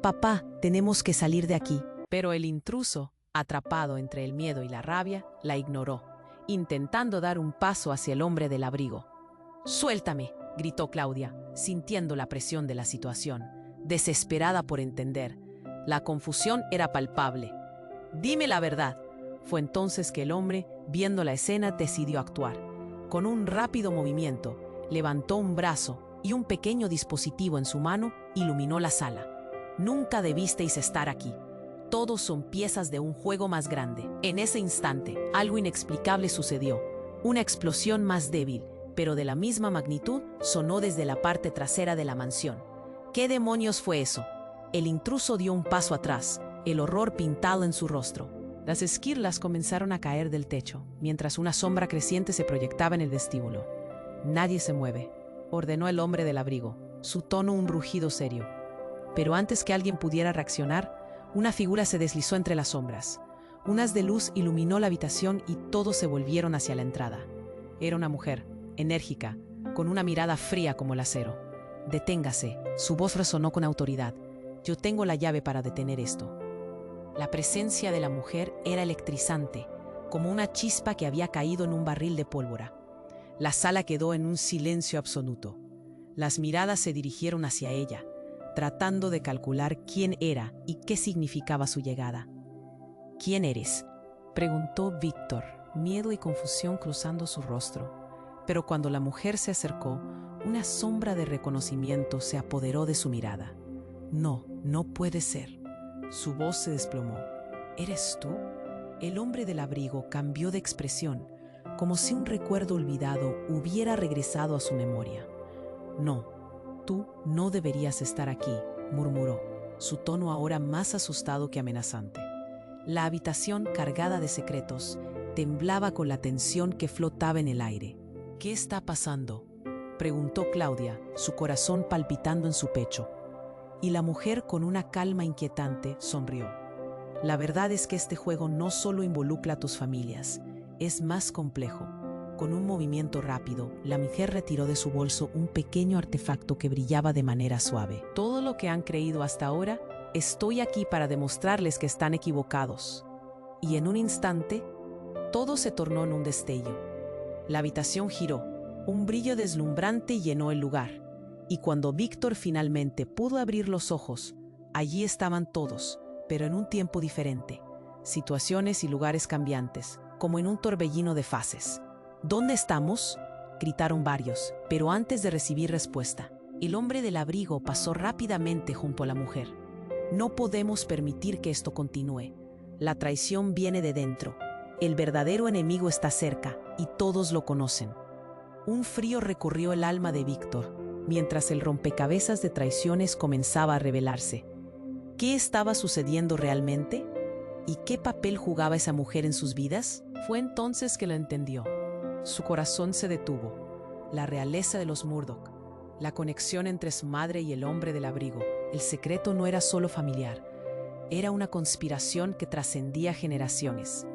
«Papá, tenemos que salir de aquí». Pero el intruso, atrapado entre el miedo y la rabia, la ignoró, intentando dar un paso hacia el hombre del abrigo. «Suéltame», gritó Claudia, sintiendo la presión de la situación, desesperada por entender. La confusión era palpable. «Dime la verdad». Fue entonces que el hombre Viendo la escena, decidió actuar. Con un rápido movimiento, levantó un brazo y un pequeño dispositivo en su mano iluminó la sala. Nunca debisteis estar aquí. Todos son piezas de un juego más grande. En ese instante, algo inexplicable sucedió. Una explosión más débil, pero de la misma magnitud, sonó desde la parte trasera de la mansión. ¿Qué demonios fue eso? El intruso dio un paso atrás, el horror pintado en su rostro. Las esquirlas comenzaron a caer del techo, mientras una sombra creciente se proyectaba en el vestíbulo. «Nadie se mueve», ordenó el hombre del abrigo, su tono un rugido serio. Pero antes que alguien pudiera reaccionar, una figura se deslizó entre las sombras. Un haz de luz iluminó la habitación y todos se volvieron hacia la entrada. Era una mujer, enérgica, con una mirada fría como el acero. «Deténgase», su voz resonó con autoridad. «Yo tengo la llave para detener esto». La presencia de la mujer era electrizante, como una chispa que había caído en un barril de pólvora. La sala quedó en un silencio absoluto. Las miradas se dirigieron hacia ella, tratando de calcular quién era y qué significaba su llegada. «¿Quién eres?», preguntó Víctor, miedo y confusión cruzando su rostro. Pero cuando la mujer se acercó, una sombra de reconocimiento se apoderó de su mirada. «No, no puede ser». Su voz se desplomó. «¿Eres tú?». El hombre del abrigo cambió de expresión, como si un recuerdo olvidado hubiera regresado a su memoria. «No, tú no deberías estar aquí», murmuró, su tono ahora más asustado que amenazante. La habitación, cargada de secretos, temblaba con la tensión que flotaba en el aire. «¿Qué está pasando?», preguntó Claudia, su corazón palpitando en su pecho. Y la mujer, con una calma inquietante, sonrió. «La verdad es que este juego no solo involucra a tus familias, es más complejo». Con un movimiento rápido, la mujer retiró de su bolso un pequeño artefacto que brillaba de manera suave. «Todo lo que han creído hasta ahora, estoy aquí para demostrarles que están equivocados». Y en un instante, todo se tornó en un destello. La habitación giró, un brillo deslumbrante llenó el lugar. Y cuando Víctor finalmente pudo abrir los ojos, allí estaban todos, pero en un tiempo diferente. Situaciones y lugares cambiantes, como en un torbellino de fases. «¿Dónde estamos?», gritaron varios, pero antes de recibir respuesta, el hombre del abrigo pasó rápidamente junto a la mujer. «No podemos permitir que esto continúe. La traición viene de dentro. El verdadero enemigo está cerca, y todos lo conocen». Un frío recorrió el alma de Víctor, mientras el rompecabezas de traiciones comenzaba a revelarse. ¿Qué estaba sucediendo realmente? ¿Y qué papel jugaba esa mujer en sus vidas? Fue entonces que lo entendió. Su corazón se detuvo. La realeza de los Murdoch, la conexión entre su madre y el hombre del abrigo, el secreto no era solo familiar, era una conspiración que trascendía generaciones.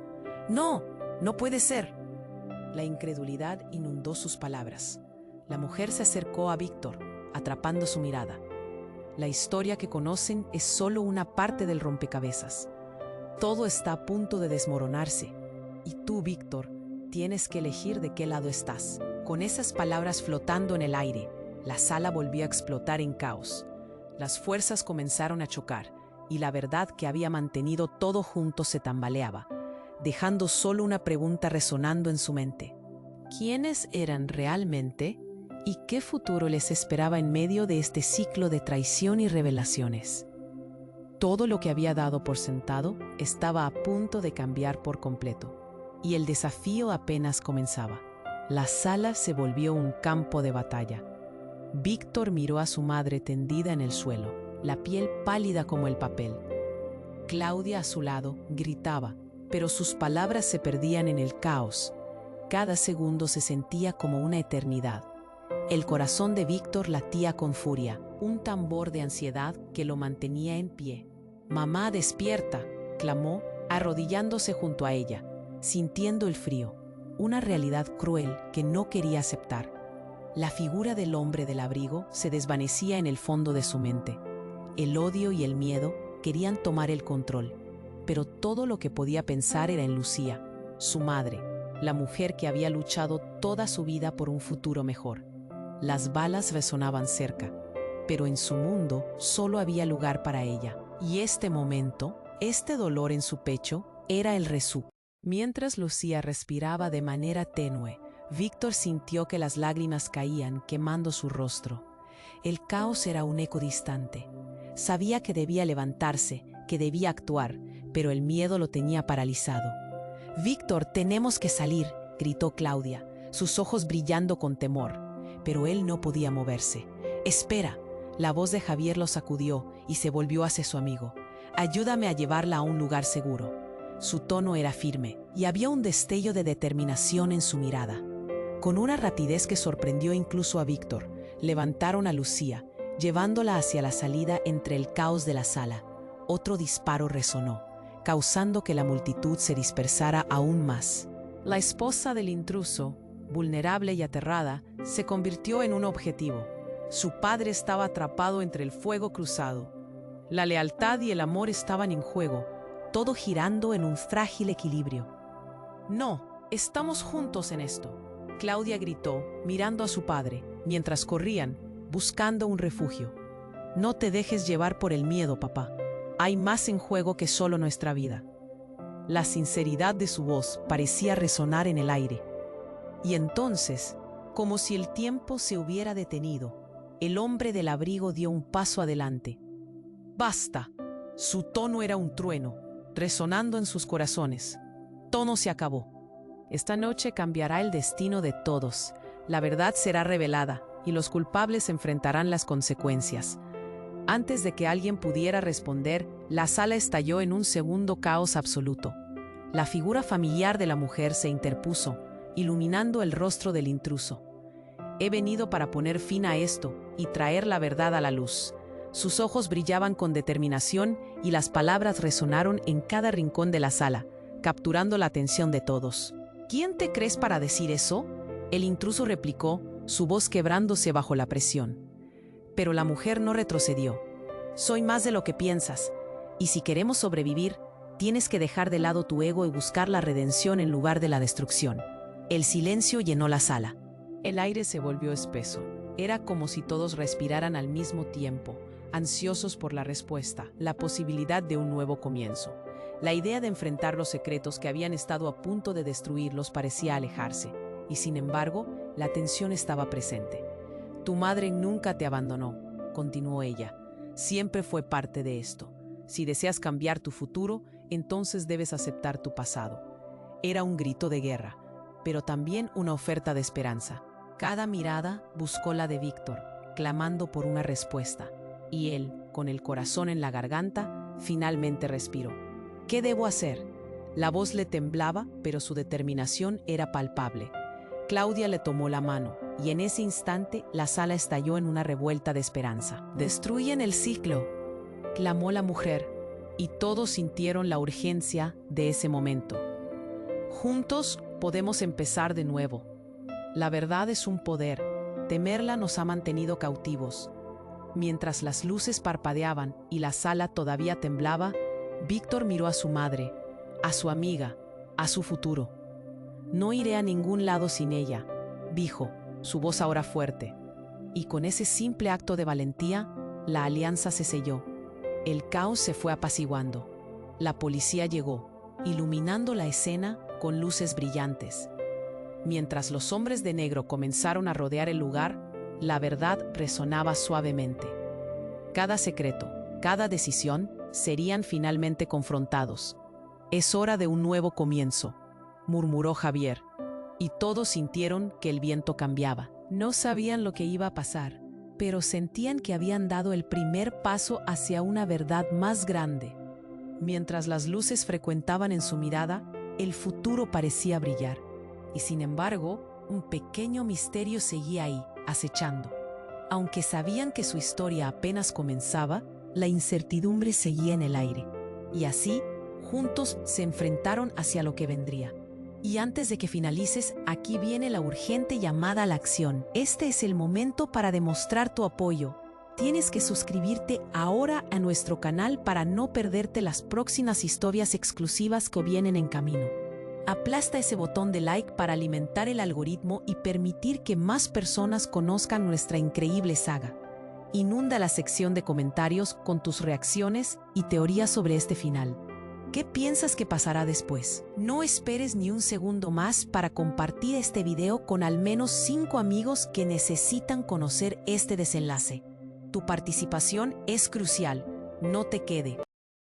«¡No! ¡No puede ser!». La incredulidad inundó sus palabras. La mujer se acercó a Víctor, atrapando su mirada. «La historia que conocen es solo una parte del rompecabezas. Todo está a punto de desmoronarse. Y tú, Víctor, tienes que elegir de qué lado estás». Con esas palabras flotando en el aire, la sala volvió a explotar en caos. Las fuerzas comenzaron a chocar, y la verdad que había mantenido todo junto se tambaleaba, dejando solo una pregunta resonando en su mente. ¿Quiénes eran realmente? ¿Y qué futuro les esperaba en medio de este ciclo de traición y revelaciones? Todo lo que había dado por sentado estaba a punto de cambiar por completo, y el desafío apenas comenzaba. La sala se volvió un campo de batalla. Víctor miró a su madre tendida en el suelo, la piel pálida como el papel. Claudia a su lado gritaba, pero sus palabras se perdían en el caos. Cada segundo se sentía como una eternidad. El corazón de Víctor latía con furia, un tambor de ansiedad que lo mantenía en pie. «Mamá, despierta», clamó, arrodillándose junto a ella, sintiendo el frío, una realidad cruel que no quería aceptar. La figura del hombre del abrigo se desvanecía en el fondo de su mente. El odio y el miedo querían tomar el control, pero todo lo que podía pensar era en Lucía, su madre, la mujer que había luchado toda su vida por un futuro mejor. Las balas resonaban cerca, pero en su mundo solo había lugar para ella. Y este momento, este dolor en su pecho, era el resumen. Mientras Lucía respiraba de manera tenue, Víctor sintió que las lágrimas caían, quemando su rostro. El caos era un eco distante. Sabía que debía levantarse, que debía actuar, pero el miedo lo tenía paralizado. «Víctor, tenemos que salir», gritó Claudia, sus ojos brillando con temor. Pero él no podía moverse. «Espera». La voz de Javier lo sacudió y se volvió hacia su amigo. «Ayúdame a llevarla a un lugar seguro». Su tono era firme y había un destello de determinación en su mirada. Con una rapidez que sorprendió incluso a Víctor, levantaron a Lucía, llevándola hacia la salida entre el caos de la sala. Otro disparo resonó, causando que la multitud se dispersara aún más. La esposa del intruso, vulnerable y aterrada, se convirtió en un objetivo. Su padre estaba atrapado entre el fuego cruzado. La lealtad y el amor estaban en juego, todo girando en un frágil equilibrio. «No, estamos juntos en esto», Claudia gritó, mirando a su padre, mientras corrían, buscando un refugio. «No te dejes llevar por el miedo, papá. Hay más en juego que solo nuestra vida». La sinceridad de su voz parecía resonar en el aire. Y entonces, como si el tiempo se hubiera detenido, el hombre del abrigo dio un paso adelante. «¡Basta!». Su tono era un trueno, resonando en sus corazones. Todo se acabó. Esta noche cambiará el destino de todos. La verdad será revelada y los culpables enfrentarán las consecuencias. Antes de que alguien pudiera responder, la sala estalló en un segundo caos absoluto. La figura familiar de la mujer se interpuso, iluminando el rostro del intruso. «He venido para poner fin a esto y traer la verdad a la luz». Sus ojos brillaban con determinación y las palabras resonaron en cada rincón de la sala, capturando la atención de todos. «¿Quién te crees para decir eso?», el intruso replicó, su voz quebrándose bajo la presión. Pero la mujer no retrocedió. «Soy más de lo que piensas, y si queremos sobrevivir, tienes que dejar de lado tu ego y buscar la redención en lugar de la destrucción». El silencio llenó la sala. El aire se volvió espeso. Era como si todos respiraran al mismo tiempo, ansiosos por la respuesta, la posibilidad de un nuevo comienzo. La idea de enfrentar los secretos que habían estado a punto de destruirlos parecía alejarse, y sin embargo, la tensión estaba presente. «Tu madre nunca te abandonó», continuó ella. «Siempre fue parte de esto. Si deseas cambiar tu futuro, entonces debes aceptar tu pasado». Era un grito de guerra, pero también una oferta de esperanza. Cada mirada buscó la de Víctor, clamando por una respuesta. Y él, con el corazón en la garganta, finalmente respiró. «¿Qué debo hacer?». La voz le temblaba, pero su determinación era palpable. Claudia le tomó la mano, y en ese instante la sala estalló en una revuelta de esperanza. «¡Destruyen el ciclo!», clamó la mujer, y todos sintieron la urgencia de ese momento. «Juntos podemos empezar de nuevo. La verdad es un poder. Temerla nos ha mantenido cautivos». Mientras las luces parpadeaban y la sala todavía temblaba, Víctor miró a su madre, a su amiga, a su futuro. «No iré a ningún lado sin ella», dijo, su voz ahora fuerte. Y con ese simple acto de valentía, la alianza se selló. El caos se fue apaciguando. La policía llegó, iluminando la escena con luces brillantes. Mientras los hombres de negro comenzaron a rodear el lugar, la verdad resonaba suavemente. Cada secreto, cada decisión, serían finalmente confrontados. «Es hora de un nuevo comienzo», murmuró Javier, y todos sintieron que el viento cambiaba. No sabían lo que iba a pasar, pero sentían que habían dado el primer paso hacia una verdad más grande. Mientras las luces frecuentaban en su mirada, el futuro parecía brillar. Y sin embargo, un pequeño misterio seguía ahí, acechando. Aunque sabían que su historia apenas comenzaba, la incertidumbre seguía en el aire. Y así, juntos se enfrentaron hacia lo que vendría. Y antes de que finalices, aquí viene la urgente llamada a la acción. Este es el momento para demostrar tu apoyo. Tienes que suscribirte ahora a nuestro canal para no perderte las próximas historias exclusivas que vienen en camino. Aplasta ese botón de like para alimentar el algoritmo y permitir que más personas conozcan nuestra increíble saga. Inunda la sección de comentarios con tus reacciones y teorías sobre este final. ¿Qué piensas que pasará después? No esperes ni un segundo más para compartir este video con al menos 5 amigos que necesitan conocer este desenlace. Tu participación es crucial. No te quede.